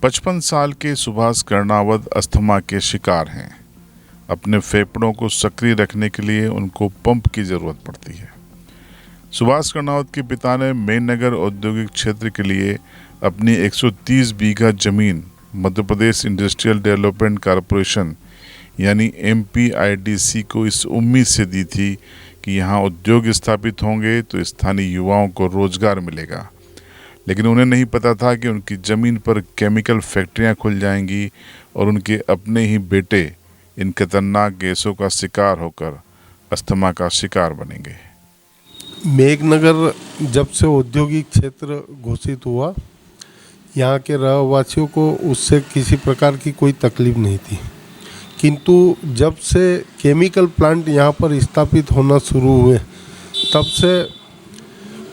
55 साल के सुभाष कर्णावत अस्थमा के शिकार हैं। अपने फेफड़ों को सक्रिय रखने के लिए उनको पंप की ज़रूरत पड़ती है। सुभाष कर्णावत के पिता ने मेननगर औद्योगिक क्षेत्र के लिए अपनी 130 बीघा जमीन Madhya Pradesh industrial development corporation यानी MPIDC को इस उम्मीद से दी थी कि यहाँ उद्योग स्थापित होंगे तो स्थानीय युवाओं को रोजगार मिलेगा। लेकिन उन्हें नहीं पता था कि उनकी ज़मीन पर केमिकल फैक्ट्रियाँ खुल जाएंगी और उनके अपने ही बेटे इन खतरनाक गैसों का शिकार होकर अस्थमा का शिकार बनेंगे। मेघनगर जब से औद्योगिक क्षेत्र घोषित हुआ, यहाँ के रहवासियों को उससे किसी प्रकार की कोई तकलीफ नहीं थी, किंतु जब से केमिकल प्लांट यहाँ पर स्थापित होना शुरू हुए तब से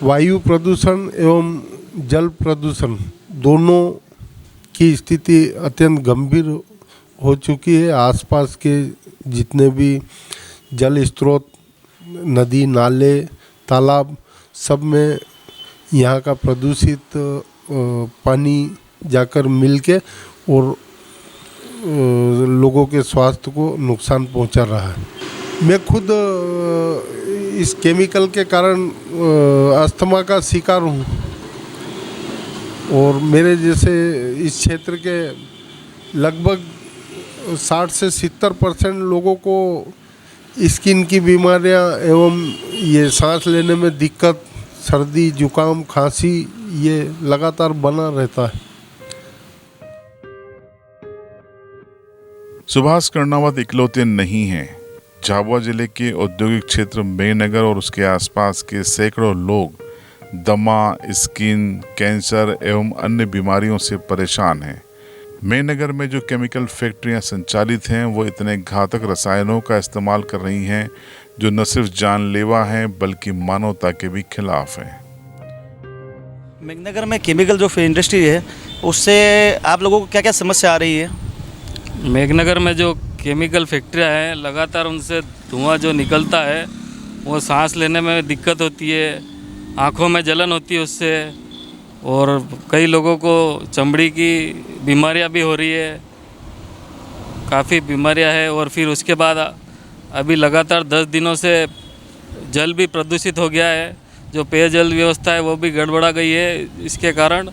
वायु प्रदूषण एवं जल प्रदूषण दोनों की स्थिति अत्यंत गंभीर हो चुकी है। आसपास के जितने भी जल स्रोत, नदी, नाले, तालाब, सब में यहाँ का प्रदूषित पानी जाकर मिलके और लोगों के स्वास्थ्य को नुकसान पहुंचा रहा है। मैं खुद इस केमिकल के कारण अस्थमा का शिकार हूँ और मेरे जैसे इस क्षेत्र के लगभग 60 से 70% लोगों को स्किन की बीमारियां एवं ये सांस लेने में दिक्कत, सर्दी, जुकाम, खांसी ये लगातार बना रहता है। सुभाष कर्णावत इकलौते नहीं हैं। झाबुआ जिले के औद्योगिक क्षेत्र मेघनगर और उसके आसपास के सैकड़ों लोग दमा, स्किन, कैंसर एवं अन्य बीमारियों से परेशान हैं। मेघनगर में जो केमिकल फैक्ट्रियां संचालित हैं वो इतने घातक रसायनों का इस्तेमाल कर रही हैं जो न सिर्फ जानलेवा हैं बल्कि मानवता के भी खिलाफ हैं। मेघनगर में केमिकल जो इंडस्ट्री है उससे आप लोगों को क्या क्या समस्या आ रही है? मेघनगर में जो केमिकल फैक्ट्रियाँ हैं लगातार उनसे धुआं जो निकलता है वो सांस लेने में दिक्कत होती है, आँखों में जलन होती है उससे, और कई लोगों को चमड़ी की बीमारियां भी हो रही है, काफ़ी बीमारियां हैं। और फिर उसके बाद अभी लगातार 10 दिनों से जल भी प्रदूषित हो गया है, जो पेयजल व्यवस्था है वो भी गड़बड़ा गई है। इसके कारण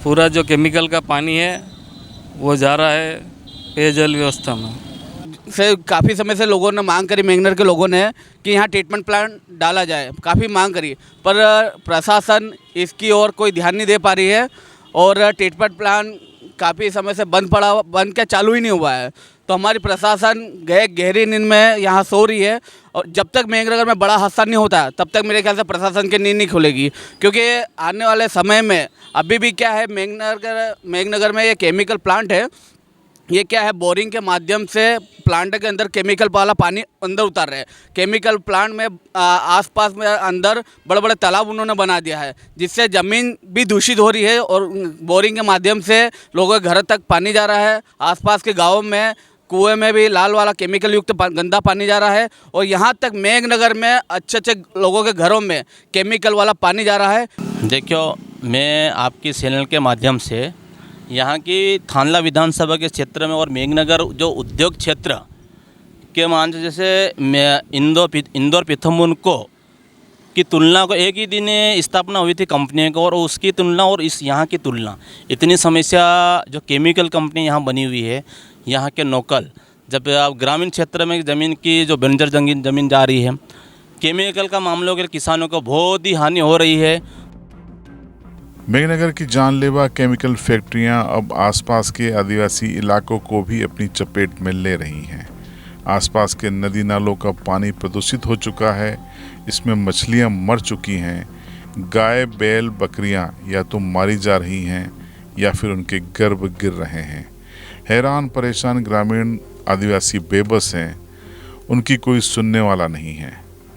पूरा जो केमिकल का पानी है वो जा रहा है पेयजल व्यवस्था में। से काफ़ी समय से लोगों ने मांग करी, मेघनगर के लोगों ने, कि यहाँ ट्रीटमेंट प्लांट डाला जाए। काफ़ी मांग करी पर प्रशासन इसकी ओर कोई ध्यान नहीं दे पा रही है और ट्रीटमेंट प्लांट काफ़ी समय से बंद क्या चालू ही नहीं हुआ है। तो हमारी प्रशासन गहरी नींद में यहाँ सो रही है और जब तक मेघनगर में बड़ा हादसा नहीं होता तब तक मेरे ख्याल से प्रशासन की नींद नहीं खुलेगी, क्योंकि आने वाले समय में अभी भी क्या है, मेघनगर में ये केमिकल प्लांट है, ये क्या है, बोरिंग के माध्यम से प्लांट के अंदर केमिकल वाला पानी अंदर उतार रहे हैं। केमिकल प्लांट में आसपास में अंदर बड़े बड़े तालाब उन्होंने बना दिया है, जिससे ज़मीन भी दूषित हो रही है और बोरिंग के माध्यम से लोगों के घर तक पानी जा रहा है। आसपास के गाँव में कुएं में भी लाल वाला केमिकल युक्त गंदा पानी जा रहा है और यहाँ तक मेघनगर में अच्छे लोगों के घरों में केमिकल वाला पानी जा रहा है। देखियो, मैं आपकी चैनल के माध्यम से यहाँ की थानला विधानसभा के क्षेत्र में और मेघनगर जो उद्योग क्षेत्र के मान से, जैसे इंदौर पीथमपुर को की तुलना को एक ही दिन स्थापना हुई थी कंपनी को, और उसकी तुलना और इस यहाँ की तुलना, इतनी समस्या जो केमिकल कंपनी यहाँ बनी हुई है, यहाँ के लोकल, जब आप ग्रामीण क्षेत्र में ज़मीन की जो बंजर ज़मीन जा रही है, केमिकल का मामलों के किसानों को बहुत ही हानि हो रही है। मेघनगर की जानलेवा केमिकल फैक्ट्रियां अब आसपास के आदिवासी इलाकों को भी अपनी चपेट में ले रही हैं। आसपास के नदी नालों का पानी प्रदूषित हो चुका है, इसमें मछलियां मर चुकी हैं, गाय, बैल, बकरियां या तो मारी जा रही हैं या फिर उनके गर्भ गिर रहे हैं। हैरान परेशान ग्रामीण आदिवासी बेबस हैं, उनकी कोई सुनने वाला नहीं है।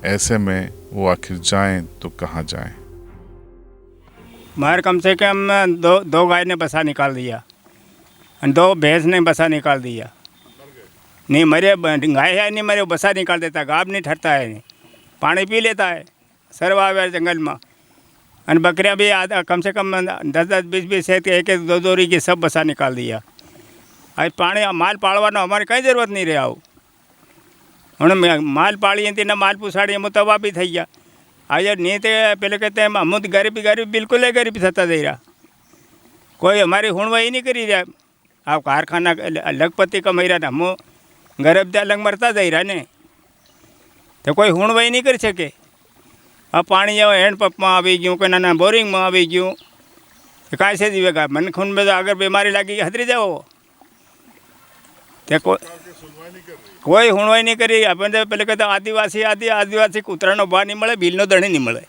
ऐसे में वो आखिर जाएं तो कहाँ जाएं? मार कम से कम दो गाय ने बसा निकाल दिया, 2 भैंस ने बसा निकाल दिया। नहीं मरे, गाय है नहीं मरे, बसा निकाल देता, गाब नहीं ठहरता है, नहीं पानी पी लेता है, सरवा जंगल में और बकरियाँ भी आधा कम से कम 10-10 20-20 है, एक एक दो दो की सब बसा निकाल दिया। आज पानी माल पाड़वानो हमारे कई जरूरत नहीं रहा हो। हम माल पाड़ी थी ना माल पुसाड़ी हम तवा भी थी गया। आज नहीं थे पहले कहते हैं हम गरीबी बिल्कुल है, गरीबी सत्ता दे रहा कोई हमारी हुणवाही नहीं करी रहा। आप कारखाना लखपति कमाई रहा हम गरीब अलग मरता जा रहा ने तो कोई हुणवाही नहीं कर सके। अब पानी जो हैंडपंप में आई गयूँ कोई ना बोरिंग में आई गयूँ तो कहाँ से जीवेगा। मन खून में तो अगर बीमारी लगी हदरी जाओ तो कोई हुणवाही नहीं करी। अपन तो पहले कहते आदिवासी कुतरानो बार नहीं मिले, बिलनो दड़े नहीं मिले।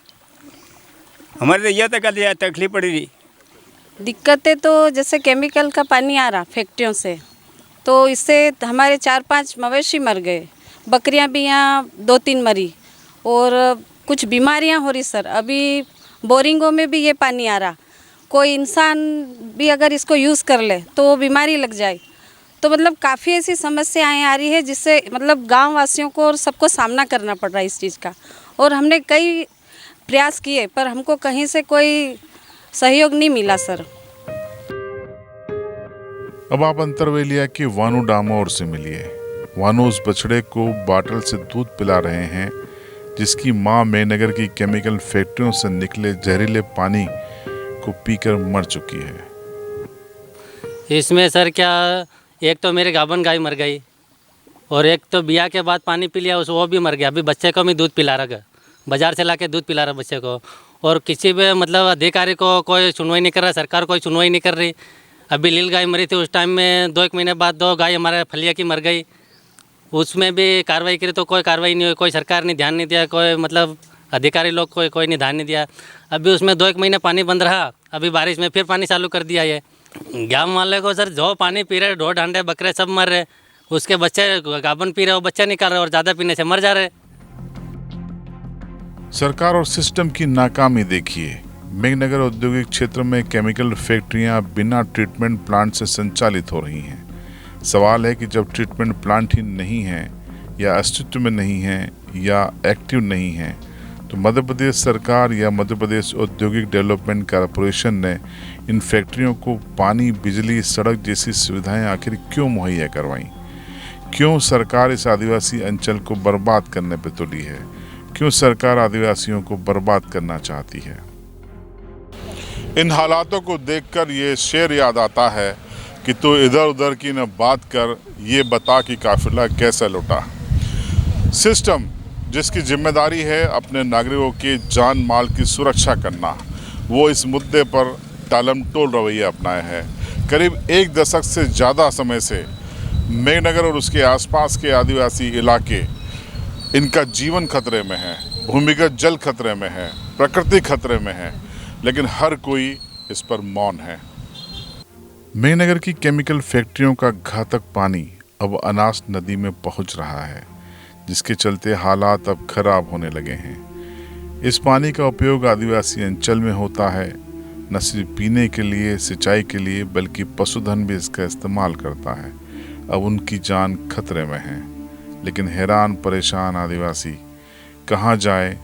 हमारे तो यह तकलीफ पड़ी रही। दिक्कतें तो जैसे केमिकल का पानी आ रहा फैक्ट्रियों से, तो इससे हमारे 4-5 मवेशी मर गए, बकरियां भी यहाँ 2-3 मरी और कुछ बीमारियां हो रही सर। अभी बोरिंगों में भी ये पानी आ रहा, कोई इंसान भी अगर इसको यूज़ कर ले तो वो बीमारी लग जाए। तो मतलब काफ़ी ऐसी समस्याएं आ रही है जिससे मतलब गांव वासियों को और सबको सामना करना पड़ रहा है इस चीज़ का। और हमने कई प्रयास किए पर हमको कहीं से कोई सहयोग नहीं मिला सर। अब आप अंतरवेलिया की वानू डामोर से मिलिए। वानू उस बछड़े को बाटल से दूध पिला रहे हैं जिसकी माँ मेघनगर की केमिकल फैक्ट्रियों से निकले जहरीले पानी को पीकर मर चुकी है। इसमें सर क्या, एक तो मेरे गाभन गाय मर गई और एक तो बिया के बाद पानी पी लिया वो भी मर गया। अभी बच्चे को भी दूध पिला रहा, बाज़ार से लाके दूध पिला रहा बच्चे को। और किसी भी मतलब अधिकारी को कोई सुनवाई नहीं कर रहा, सरकार कोई सुनवाई नहीं कर रही। अभी लील गाय मरी थी उस टाइम में 2-1 महीने बाद 2 गाय हमारे फलिया की मर गई, उसमें भी कार्रवाई करी तो कोई कार्रवाई नहीं हुई, कोई सरकार ने ध्यान नहीं दिया, कोई मतलब अधिकारी लोग कोई नहीं ध्यान नहीं दिया। अभी उसमें 2-1 महीने पानी बंद रहा, अभी बारिश में फिर पानी चालू कर दिया। ये गाँव वाले को सर जो पानी पी रहे, ढोर ढांडे बकरे सब मर रहे, उसके बच्चे गाभन पी रहे, वो बच्चा निकाल रहे और ज़्यादा पीने से मर जा रहे। सरकार और सिस्टम की नाकामी देखिए। मेघनगर औद्योगिक क्षेत्र में केमिकल फैक्ट्रियां बिना ट्रीटमेंट प्लांट से संचालित हो रही हैं। सवाल है कि जब ट्रीटमेंट प्लांट ही नहीं है या अस्तित्व में नहीं है या एक्टिव नहीं है तो मध्य प्रदेश सरकार या मध्य प्रदेश औद्योगिक डेवलपमेंट कॉरपोरेशन ने इन फैक्ट्रियों को पानी, बिजली, सड़क जैसी सुविधाएं आखिर क्यों मुहैया करवाईं? क्यों सरकार इस आदिवासी अंचल को बर्बाद करने पर तुली है? क्यों सरकार आदिवासियों को बर्बाद करना चाहती है? इन हालातों को देखकर ये शेर याद आता है कि तू इधर उधर की न बात कर, ये बता कि काफिला कैसे लौटा। सिस्टम जिसकी जिम्मेदारी है अपने नागरिकों की जान माल की सुरक्षा करना, वो इस मुद्दे पर टालमटोल रवैया अपनाया है। करीब 1 दशक से ज़्यादा समय से मेघनगर और उसके आसपास के आदिवासी इलाके, इनका जीवन खतरे में है, भूमिगत जल खतरे में है, प्रकृति खतरे में है, लेकिन हर कोई इस पर मौन है। मेघनगर की केमिकल फैक्ट्रियों का घातक पानी अब अनास नदी में पहुंच रहा है, जिसके चलते हालात अब खराब होने लगे हैं। इस पानी का उपयोग आदिवासी अंचल में होता है, न सिर्फ पीने के लिए, सिंचाई के लिए, बल्कि पशुधन भी इसका इस्तेमाल करता है। अब उनकी जान खतरे में है, लेकिन हैरान परेशान आदिवासी कहाँ जाए